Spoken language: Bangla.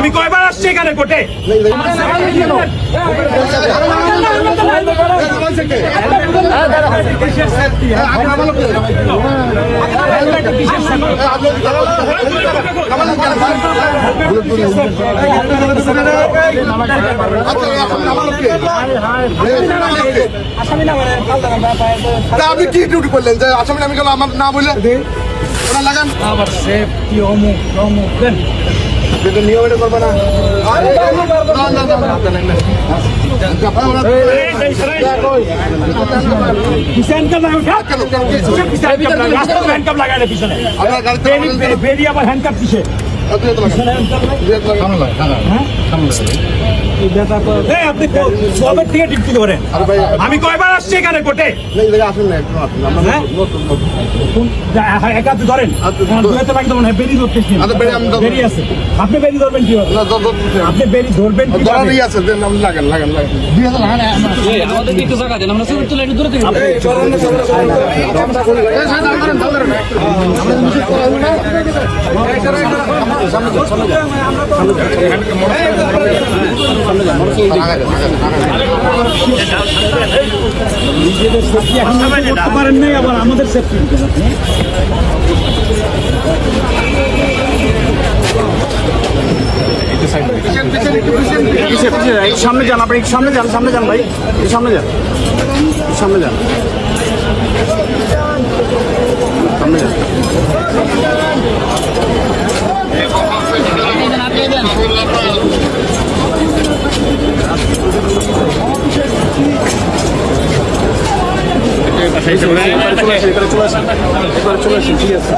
আমি কয়বার আসছি এখানে কোর্টে? আপনি কি ডিউটি করলেন যে আসামি আমি গেল আমার না বললে ওরা লাগান আবার সেফটি অমুক অমুক দেন নিয়ম এটা করবে না আপনার গাড়িতে বেরিয়ে আবার হ্যান্ডকাপ কিসে? আপনি কবে থেকে ডিউটি করেন? আমি কয়বার আসছি এখানে কোর্টে? আসুন না একাতে ধরেন বেরি ধরতেছি বেরিয়ে আছে। আপনি বেরি ধরবেন কি? আপনি বেরি ধরবেন লাগান লাগান লাগান আমাদেরকে একটু জায়গা দেন, আমরা ছবি তুলে একটু দূরে থেকে নিজেদের সেফটি এখন করতে পারেন নাই, আবার আমাদের সেফটি সামনে যান আপনি সামনে যান ভাই সামনে যান সামনে যান সামনে যান চলে আসেন ঠিক আছে